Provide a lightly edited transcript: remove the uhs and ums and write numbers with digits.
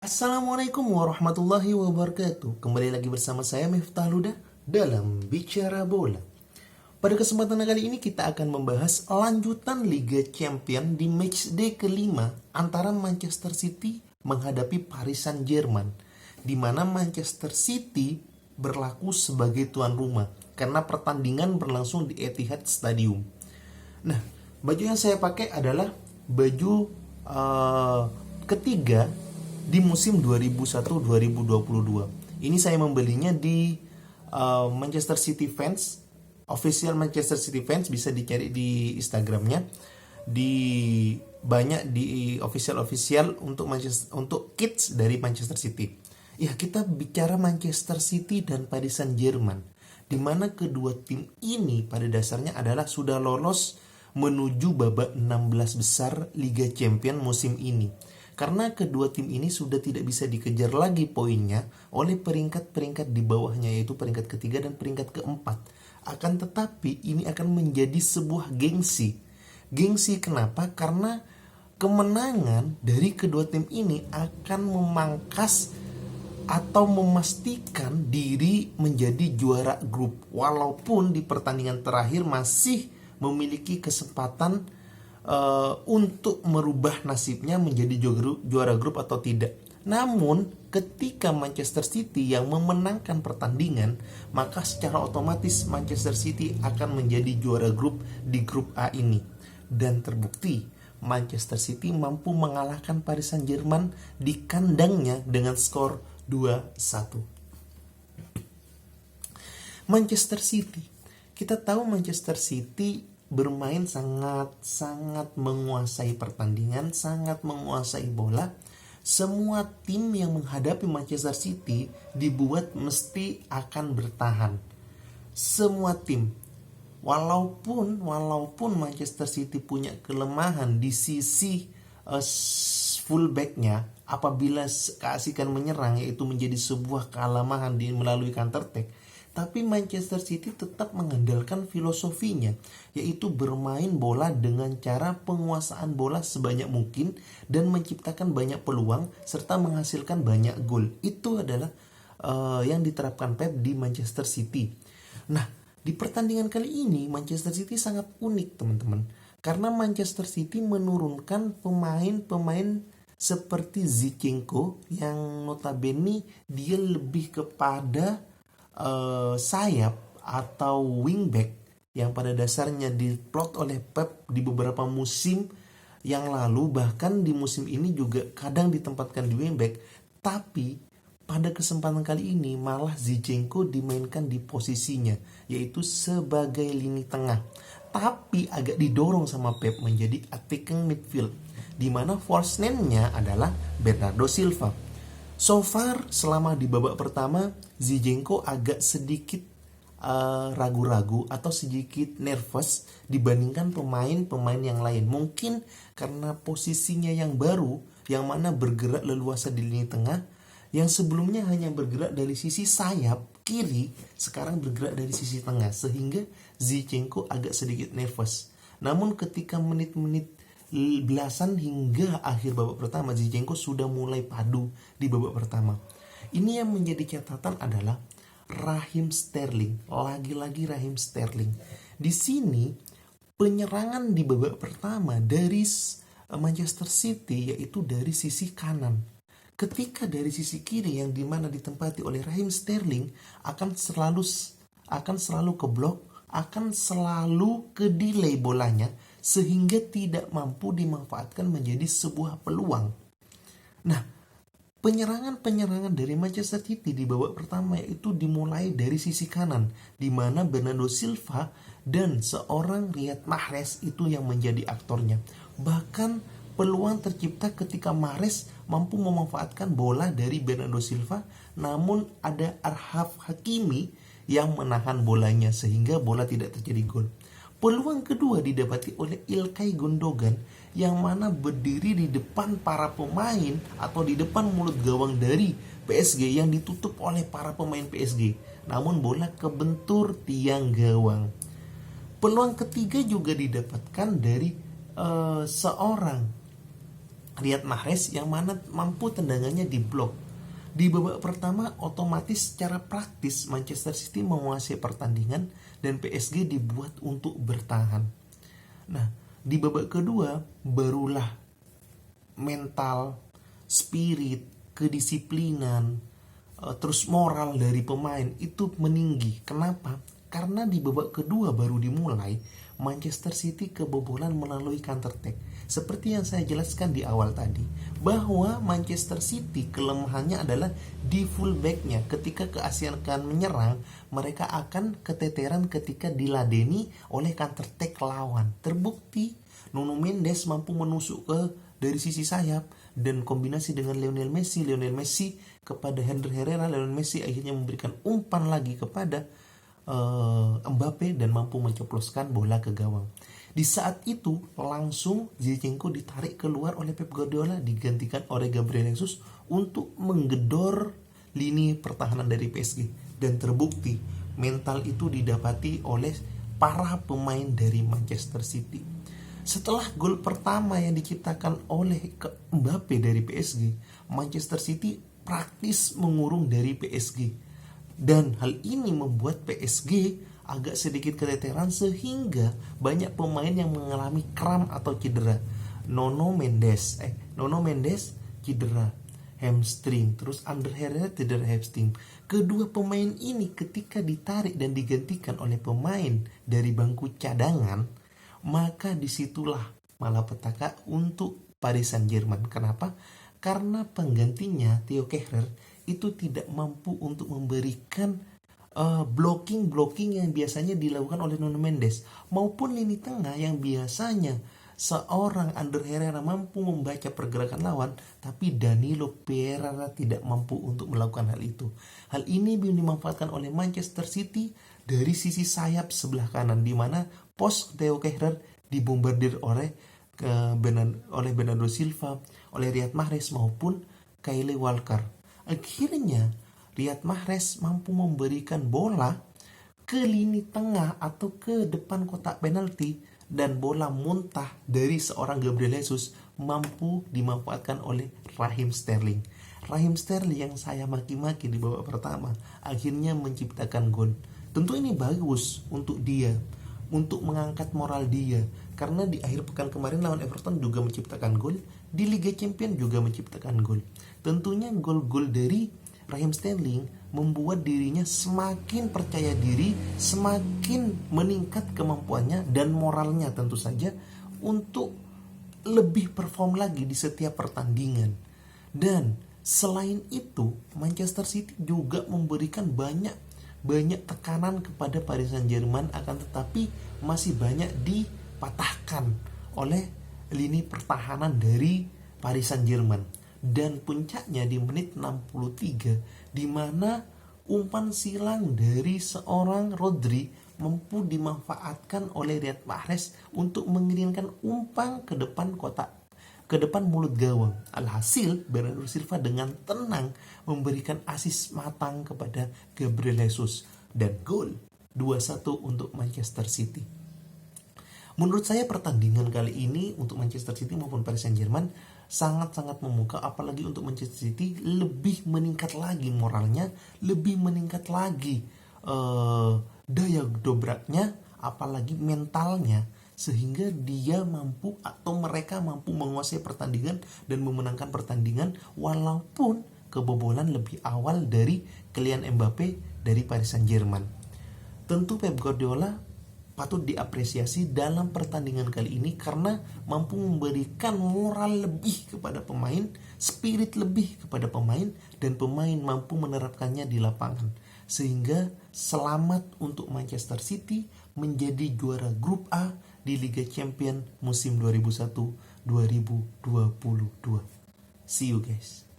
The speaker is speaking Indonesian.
Assalamualaikum warahmatullahi wabarakatuh. Kembali lagi bersama saya Miftah Luda dalam Bicara Bola. Pada kesempatan kali ini kita akan membahas lanjutan Liga Champions di matchday kelima antara Manchester City menghadapi Paris Saint-Germain, di mana Manchester City berlaku sebagai tuan rumah karena pertandingan berlangsung di Etihad Stadium. Nah, baju yang saya pakai adalah baju ketiga di musim 2001-2022. Ini saya membelinya di Manchester City Fans, official Manchester City Fans, bisa dicari di Instagramnya. Di banyak di official untuk kids dari Manchester City. Ya, kita bicara Manchester City dan Paris Saint-Germain, di mana kedua tim ini pada dasarnya adalah sudah lolos menuju babak 16 besar Liga Champions musim ini. Karena kedua tim ini sudah tidak bisa dikejar lagi poinnya oleh peringkat-peringkat di bawahnya, yaitu peringkat ketiga dan peringkat keempat. Akan tetapi ini akan menjadi sebuah gengsi. Gengsi kenapa? Karena kemenangan dari kedua tim ini akan memangkas atau memastikan diri menjadi juara grup. Walaupun di pertandingan terakhir masih memiliki kesempatan untuk merubah nasibnya menjadi juara grup atau tidak. Namun ketika Manchester City yang memenangkan pertandingan, maka secara otomatis Manchester City akan menjadi juara grup di grup A ini. Dan terbukti Manchester City mampu mengalahkan Paris Saint-Germain di kandangnya dengan skor 2-1. Manchester City, kita tahu Manchester City bermain sangat menguasai pertandingan, sangat menguasai bola. Semua tim yang menghadapi Manchester City dibuat mesti akan bertahan. Semua tim, walaupun Manchester City punya kelemahan di sisi fullbacknya, apabila keasikan menyerang, yaitu menjadi sebuah kelemahan melalui counter attack. Tapi Manchester City tetap mengandalkan filosofinya, yaitu bermain bola dengan cara penguasaan bola sebanyak mungkin dan menciptakan banyak peluang serta menghasilkan banyak gol. Itu adalah yang diterapkan Pep di Manchester City. Nah, di pertandingan kali ini Manchester City sangat unik, teman-teman, karena Manchester City menurunkan pemain-pemain seperti Zinchenko yang notabene dia lebih kepada sayap atau wingback yang pada dasarnya diplot oleh Pep di beberapa musim yang lalu, bahkan di musim ini juga kadang ditempatkan di wingback. Tapi pada kesempatan kali ini malah Zinchenko dimainkan di posisinya, yaitu sebagai lini tengah, tapi agak didorong sama Pep menjadi attacking midfield, di mana false name-nya adalah Bernardo Silva. So far selama di babak pertama Zinchenko agak sedikit ragu-ragu atau sedikit nervous dibandingkan pemain-pemain yang lain. Mungkin karena posisinya yang baru, yang mana bergerak leluasa di lini tengah, yang sebelumnya hanya bergerak dari sisi sayap kiri, sekarang bergerak dari sisi tengah, sehingga Zinchenko agak sedikit nervous. Namun ketika menit-menit belasan hingga akhir babak pertama, Zinchenko sudah mulai padu di babak pertama. Ini yang menjadi catatan adalah Raheem Sterling, lagi-lagi Raheem Sterling. Di sini penyerangan di babak pertama dari Manchester City yaitu dari sisi kanan. Ketika dari sisi kiri yang dimana ditempati oleh Raheem Sterling akan selalu keblok, akan selalu ke delay bolanya, sehingga tidak mampu dimanfaatkan menjadi sebuah peluang. Nah, penyerangan dari Manchester City di babak pertama yaitu dimulai dari sisi kanan, di mana Bernardo Silva dan seorang Riyad Mahrez itu yang menjadi aktornya. Bahkan peluang tercipta ketika Mahrez mampu memanfaatkan bola dari Bernardo Silva, namun ada Achraf Hakimi yang menahan bolanya sehingga bola tidak terjadi gol. Peluang kedua didapati oleh Ilkay Gundogan yang mana berdiri di depan para pemain atau di depan mulut gawang dari PSG yang ditutup oleh para pemain PSG. Namun bola kebentur tiang gawang. Peluang ketiga juga didapatkan dari seorang Riyad Mahrez yang mana mampu tendangannya diblok. Di babak pertama otomatis secara praktis Manchester City menguasai pertandingan dan PSG dibuat untuk bertahan. Nah, di babak kedua barulah mental, spirit, kedisiplinan, terus moral dari pemain itu meninggi. Kenapa? Karena di babak kedua baru dimulai, Manchester City kebobolan melalui counter attack. Seperti yang saya jelaskan di awal tadi, bahwa Manchester City kelemahannya adalah di fullbacknya. Ketika keasikan menyerang, mereka akan keteteran ketika diladeni oleh counter attack lawan. Terbukti Nuno Mendes mampu menusuk ke dari sisi sayap dan kombinasi dengan Lionel Messi kepada Ander Herrera. Lionel Messi akhirnya memberikan umpan lagi kepada Mbappe dan mampu menceploskan bola ke gawang. Di saat itu langsung Zinchenko ditarik keluar oleh Pep Guardiola, digantikan oleh Gabriel Jesus untuk menggedor lini pertahanan dari PSG. Dan terbukti mental itu didapati oleh para pemain dari Manchester City. Setelah gol pertama yang diciptakan oleh Mbappe dari PSG, Manchester City praktis mengurung dari PSG. Dan hal ini membuat PSG agak sedikit keteteran sehingga banyak pemain yang mengalami kram atau cedera. Nuno Mendes cedera hamstring, terus Ander Herrera cedera hamstring. Kedua pemain ini ketika ditarik dan digantikan oleh pemain dari bangku cadangan, maka disitulah malapetaka untuk Paris Saint-Germain. Kenapa? Karena penggantinya Theo Kehrer itu tidak mampu untuk memberikan blocking yang biasanya dilakukan oleh Nuno Mendes, maupun lini tengah yang biasanya seorang Ander Herrera mampu membaca pergerakan lawan, tapi Danilo Pereira tidak mampu untuk melakukan hal itu. Hal ini dimanfaatkan oleh Manchester City dari sisi sayap sebelah kanan, di mana pos Theo Kehrer dibombardir oleh Bernardo Silva, oleh Riyad Mahrez maupun Kyle Walker. Akhirnya Riyad Mahrez mampu memberikan bola ke lini tengah atau ke depan kotak penalti, dan bola muntah dari seorang Gabriel Jesus mampu dimanfaatkan oleh Raheem Sterling. Raheem Sterling yang saya maki-maki di babak pertama akhirnya menciptakan gol. Tentu ini bagus untuk dia, untuk mengangkat moral dia, karena di akhir pekan kemarin lawan Everton juga menciptakan gol, di Liga Champions juga menciptakan gol. Tentunya gol-gol dari Raheem Sterling membuat dirinya semakin percaya diri, semakin meningkat kemampuannya dan moralnya tentu saja untuk lebih perform lagi di setiap pertandingan. Dan selain itu, Manchester City juga memberikan banyak tekanan kepada Paris Saint-Germain, akan tetapi masih banyak dipatahkan oleh lini pertahanan dari Paris Saint-Germain. Dan puncaknya di menit 63, di mana umpan silang dari seorang Rodri mampu dimanfaatkan oleh Riyad Mahrez untuk mengirimkan umpan ke depan mulut gawang. Alhasil Bernardo Silva dengan tenang memberikan asis matang kepada Gabriel Jesus dan gol 2-1 untuk Manchester City. Menurut saya pertandingan kali ini untuk Manchester City maupun Paris Saint-Germain sangat-sangat memukau, apalagi untuk Manchester City lebih meningkat lagi moralnya, lebih meningkat lagi daya dobraknya, apalagi mentalnya, sehingga dia mampu atau mereka mampu menguasai pertandingan dan memenangkan pertandingan walaupun kebobolan lebih awal dari Kylian Mbappe dari Paris Saint-Germain. Tentu Pep Guardiola patut diapresiasi dalam pertandingan kali ini karena mampu memberikan moral lebih kepada pemain, spirit lebih kepada pemain, dan pemain mampu menerapkannya di lapangan. Sehingga selamat untuk Manchester City menjadi juara grup A di Liga Champions musim 2001-2022. See you guys.